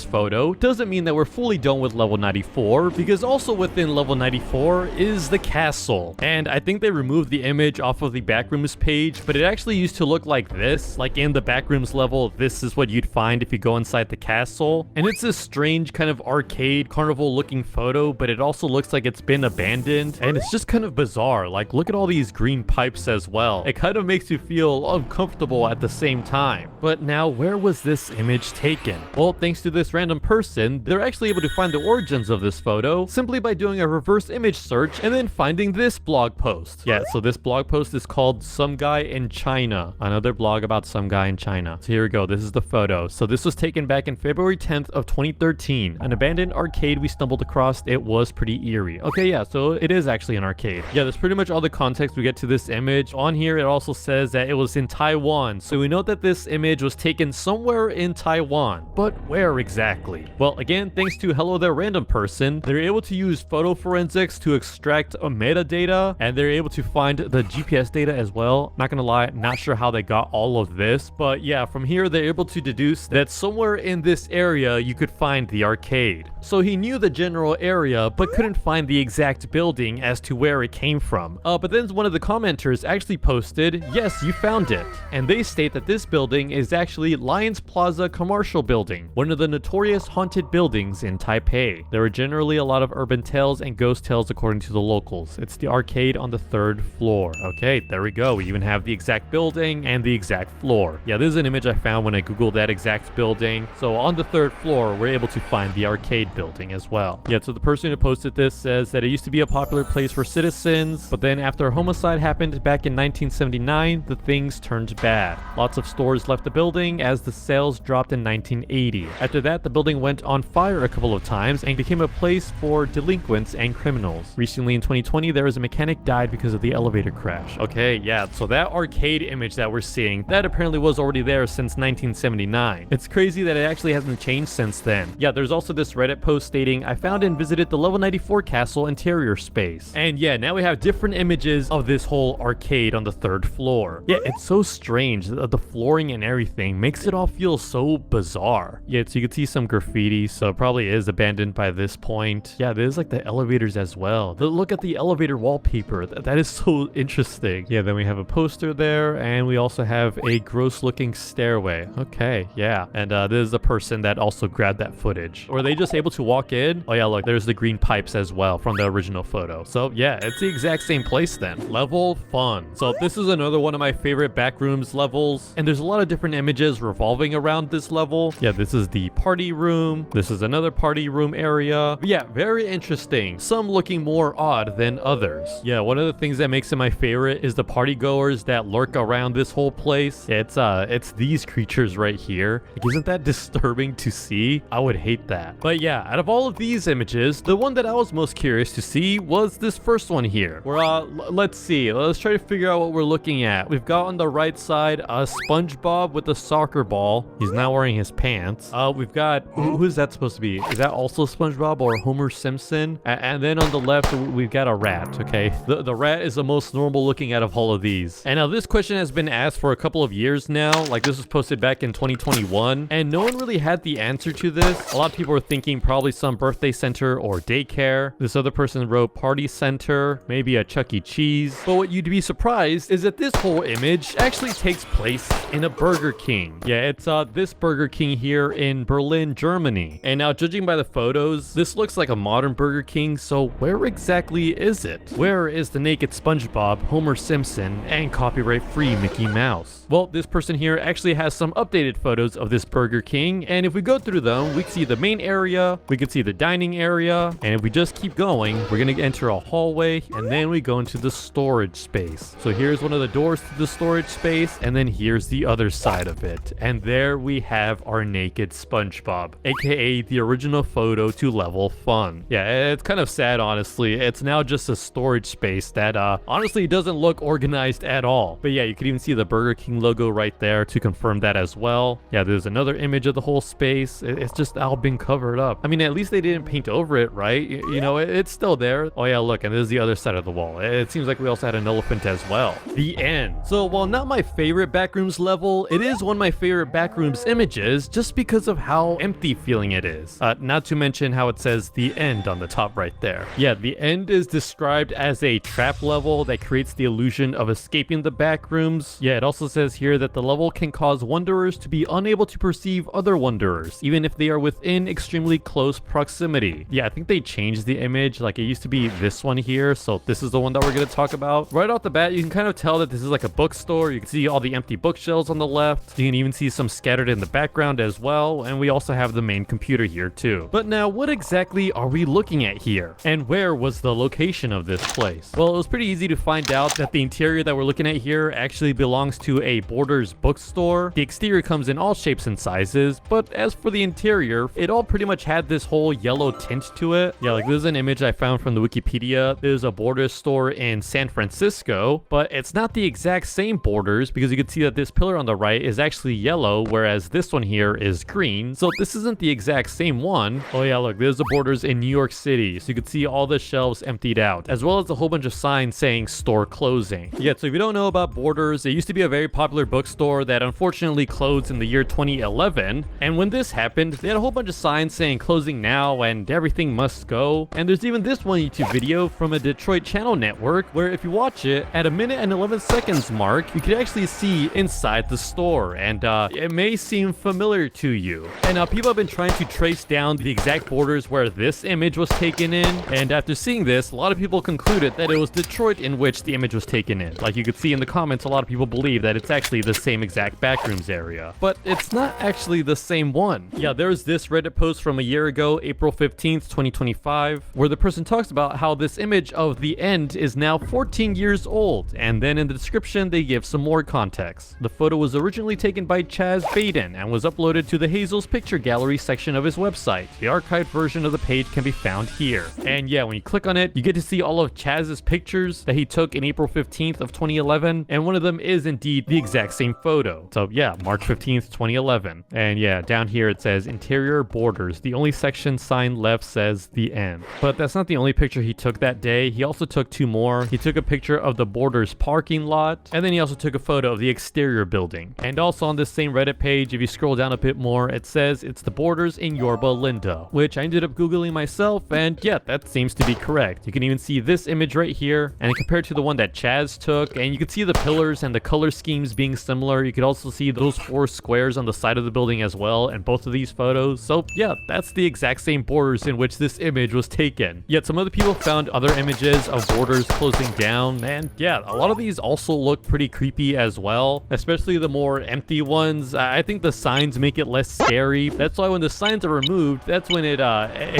backgrounds photo doesn't mean that we're fully done with level 94, because also within level 94 is the castle. And I think they removed the image off of the backrooms page, but it actually used to look like this. Like in the backrooms level, this is what you'd find if you go inside the castle. And it's this strange kind of arcade carnival looking photo, but it also looks like it's been abandoned. And it's just kind of bizarre. Like, look at all these green pipes as well. It kind of makes you feel uncomfortable at the same time. But now, where was this image taken? Well, thanks to this random person, they're actually able to find the origins of this photo simply by doing a reverse image search and then finding this blog post. Yeah, so this blog post is called Some Guy in China, another blog about some guy in China. So here we go. This is the photo. So this was taken back in February 10th of 2013. An abandoned arcade we stumbled across. It was pretty eerie. Okay, yeah, so it is actually an arcade. Yeah, that's pretty much all the context we get to this image. On here, it also says that it was in Taiwan. So we know that this image was taken somewhere in Taiwan. But where exactly? Well, again, thanks to Hello There Random Person, they're able to use photo forensics to extract a metadata, and they're able to find the GPS data as well. Not gonna lie, not sure how they got all of this, but yeah, from here they're able to deduce that somewhere in this area you could find the arcade. So he knew the general area, but couldn't find the exact building as to where it came from. But then one of the commenters actually posted, yes, you found it. And they state that this building is actually Lions Plaza Commercial Building, one of the notorious haunted buildings in Taipei. There are generally a lot of urban tales and ghost tales according to the locals. It's the arcade on the 3rd floor. Okay, there we go. We even have the exact building and the exact floor. Yeah, this is an image I found when I googled that exact building. So on the 3rd floor, we're able to find the arcade building as well. Yeah, so the person who posted this says that it used to be a popular place for citizens, but then after a homicide happened back in 1979, the things turned bad. Lots of stores left the building as the sales dropped in 1980. After that, the building went on fire a couple of times and became a place for delinquents and criminals. Recently in 2020, there was a mechanic died because of the elevator crash. Okay, yeah, so that arcade image that we're seeing, that apparently was already there since 1979. It's crazy that it actually hasn't changed since then. Yeah, there's also this Reddit post stating, I found and visited the level 94 castle interior space. And yeah, now we have different images of this whole arcade on the 3rd floor. Yeah, it's so strange. The flooring and everything makes it all feel so bizarre. Yeah, so you can see some graffiti, so it probably is abandoned by this point. Yeah, there's like the elevators as well. Look at the elevator wallpaper. That is so interesting. Yeah, then we have a poster there, and we also have a gross looking stairway. Okay, yeah. And this is the person that also grabbed that footage. Were they just able to walk in? Oh yeah, look, there's the green pipes as well from the original photo. So yeah, it's the exact same place then. Level fun. So this is another one of my favorite backrooms levels, and there's a lot of different images revolving around this level. Yeah, this is the party room. This is another party room area. But yeah, very interesting. Some looking more odd than others. Yeah, one of the things that makes it my favorite is the party goers that lurk around this whole place. It's these creatures right here. Like, isn't that disturbing to see? I would hate that. But yeah, out of all of these images, the one that I was most curious to see was this first one here. Where let's see. Let's try to figure out what we're looking at. We've got on the right side a SpongeBob with a soccer ball. He's not wearing his pants. We've got who's that supposed to be? Is that also SpongeBob or Homer Simpson? And then on the left we've got a rat. Okay, the rat is the most normal looking out of all of these. And now this question has been asked for a couple of years now. Like, this was posted back in 2021, and no one really had the answer to this. A lot of people were thinking probably some birthday center or daycare. This other person wrote party center, maybe a Chuck E. Cheese. But what you'd be surprised is that this whole image actually takes place in a Burger King. Yeah, it's this Burger King here in Berlin, Germany. And now, judging by the photos, this looks like a modern Burger King, so where exactly is it? Where is the naked SpongeBob, Homer Simpson, and copyright-free Mickey Mouse? Well, this person here actually has some updated photos of this Burger King, and if we go through them, we can see the main area, we can see the dining area, and if we just keep going, we're gonna enter a hallway, and then we go into the storage space. So here's one of the doors to the storage space, and then here's the other side of it. And there we have our naked SpongeBob, aka the original photo to level fun. Yeah, it's kind of sad, honestly. It's now just a storage space that honestly doesn't look organized at all. But yeah, you can even see the Burger King logo right there to confirm that as well. Yeah, there's another image of the whole space. It's just all been covered up. I mean, at least they didn't paint over it, right? You know, it's still there. Oh yeah, look, and this is the other side of the wall. It seems like we also had an elephant as well. The end. So while not my favorite backrooms level, it is one of my favorite backrooms images just because of how how empty feeling it is. Not to mention how it says the end on the top right there. Yeah, the end is described as a trap level that creates the illusion of escaping the back rooms. Yeah, it also says here that the level can cause wanderers to be unable to perceive other wanderers, even if they are within extremely close proximity. Yeah, I think they changed the image. Like, it used to be this one here, so this is the one that we're going to talk about. Right off the bat, you can kind of tell that this is like a bookstore. You can see all the empty bookshelves on the left. You can even see some scattered in the background as well, and we also have the main computer here too. But now, what exactly are we looking at here? And where was the location of this place? Well, it was pretty easy to find out that the interior that we're looking at here actually belongs to a Borders bookstore. The exterior comes in all shapes and sizes, but as for the interior, it all pretty much had this whole yellow tint to it. Yeah, like this is an image I found from the Wikipedia. There's a Borders store in San Francisco, but it's not the exact same Borders, because you can see that this pillar on the right is actually yellow, whereas this one here is green. So this isn't the exact same one. Oh yeah, look, there's the Borders in New York City. So you can see all the shelves emptied out, as well as a whole bunch of signs saying store closing. Yeah, so if you don't know about Borders, it used to be a very popular bookstore that unfortunately closed in the year 2011. And when this happened, they had a whole bunch of signs saying closing now and everything must go. And there's even this one YouTube video from a Detroit channel network where if you watch it, at a minute and 11 seconds mark, you can actually see inside the store, and it may seem familiar to you. And people have been trying to trace down the exact Borders where this image was taken in, and after seeing this, a lot of people concluded that it was Detroit in which the image was taken in. Like you could see in the comments, a lot of people believe that it's actually the same exact backrooms area, but it's not actually the same one. Yeah, there's this Reddit post from a year ago, April 15th, 2025, where the person talks about how this image of the end is now 14 years old, and then in the description they give some more context. The photo was originally taken by Chaz Baden and was uploaded to the Hazel's Picture Gallery section of his website. The archived version of the page can be found here. And yeah, when you click on it, you get to see all of Chaz's pictures that he took in April 15th of 2011, and one of them is indeed the exact same photo. So yeah, March 15th, 2011. And yeah, down here it says interior Borders. The only section sign left says the end. But that's not the only picture he took that day. He also took two more. He took a picture of the Borders parking lot, and then he also took a photo of the exterior building. And also on this same Reddit page, if you scroll down a bit more, it says it's the Borders in Yorba Linda, which I ended up Googling myself, and yeah, that seems to be correct. You can even see this image right here, and compared to the one that Chaz took, and you can see the pillars and the color schemes being similar. You could also see those four squares on the side of the building as well in both of these photos. So yeah, that's the exact same Borders in which this image was taken. Yet some other people found other images of Borders closing down, and yeah, a lot of these also look pretty creepy as well, especially the more empty ones. I think the signs make it less scary. That's why when the signs are removed, that's when it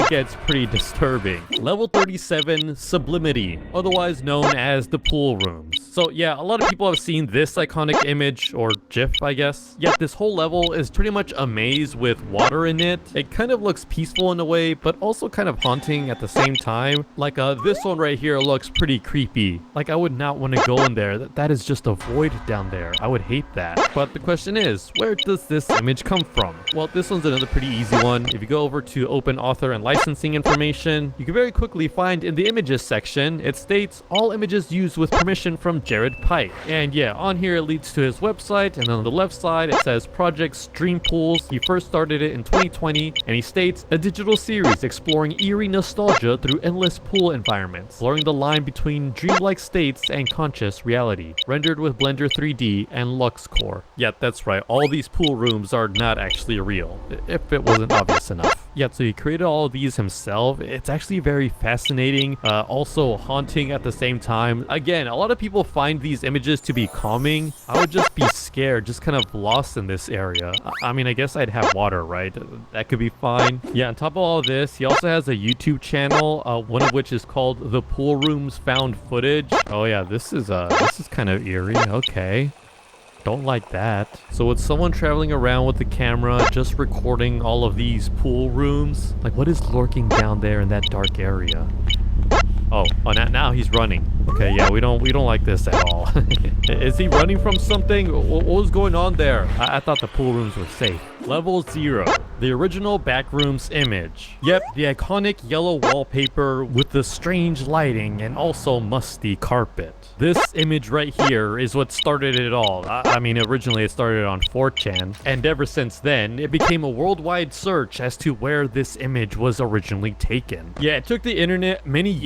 gets pretty disturbing. Level 37, Sublimity, otherwise known as the pool rooms. So yeah, a lot of people have seen this iconic image, or GIF I guess. Yet this whole level is pretty much a maze with water in it. It kind of looks peaceful in a way, but also kind of haunting at the same time. Like this one right here looks pretty creepy. Like I would not want to go in there. That is just a void down there. I would hate that. But the question is, where does this image come from? Well, this one's another pretty easy one. If you go over to open author and licensing information, you can very quickly find in the images section, it states all images used with permission from Jared Pike. And yeah, on here it leads to his website, and on the left side it says Project Stream Pools. He first started it in 2020, and he states a digital series exploring eerie nostalgia through endless pool environments, blurring the line between dreamlike states and conscious reality, rendered with Blender 3D and LuxCore. Yeah, that's right, all these pool rooms are not actually real, if it wasn't obvious enough. Yeah, so he created all of these himself. It's actually very fascinating, also haunting at the same time. Again, a lot of people find these images to be calming. I would just be scared, just kind of lost in this area. I mean, I guess I'd have water, right? That could be fine. Yeah, on top of all of this, he also has a YouTube channel, one of which is called The Pool Rooms Found Footage. Oh yeah, this is kind of eerie. Okay. Don't like that. So with someone traveling around with the camera, just recording all of these pool rooms, like what is lurking down there in that dark area? Oh, now he's running. Okay, yeah, we don't like this at all. Is he running from something? What was going on there? I thought the pool rooms were safe. Level 0, the original backrooms image. Yep, the iconic yellow wallpaper with the strange lighting and also musty carpet. This image right here is what started it all. I mean, originally it started on 4chan, and ever since then, it became a worldwide search as to where this image was originally taken. Yeah, it took the internet many years